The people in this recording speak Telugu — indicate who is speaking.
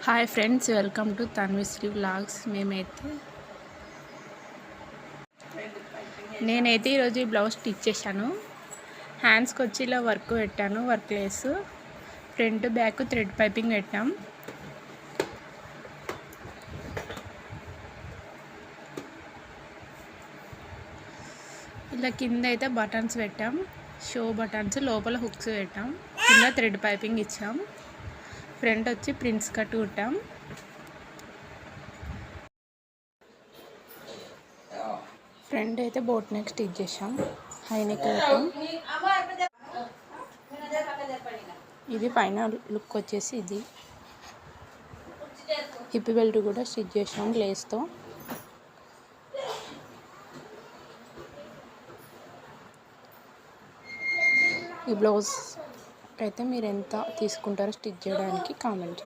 Speaker 1: Hi friends, welcome to Tanvishree vlogs. నేనైతే ఈరోజు ఈ బ్లౌజ్ స్టిచ్ చేశాను. హ్యాండ్స్కి వచ్చి ఇలా వర్క్ పెట్టాను, work lace. Front back thread piping పెట్టాం. ఇలా కింద అయితే బటన్స్ పెట్టాం, షో బటన్స్. లోపల హుక్స్ పెట్టాం, కింద థ్రెడ్ పైపింగ్ ఇచ్చాం. ఫ్రంట్ వచ్చి ప్రిన్స్ కట్ కుట్టాం. ఫ్రంట్ అయితే బోట్ నెక్ స్టిచ్ చేసాం, హై నెక్ పెట్టాం. ఇది పైన లుక్ వచ్చేసి ఇది. హిప్ బెల్ట్ కూడా స్టిచ్ చేసాం లేస్తో. ఈ బ్లౌజ్ అయితే మీరు ఎంత తీసుకుంటారో స్టిచ్ చేయడానికి కామెంట్.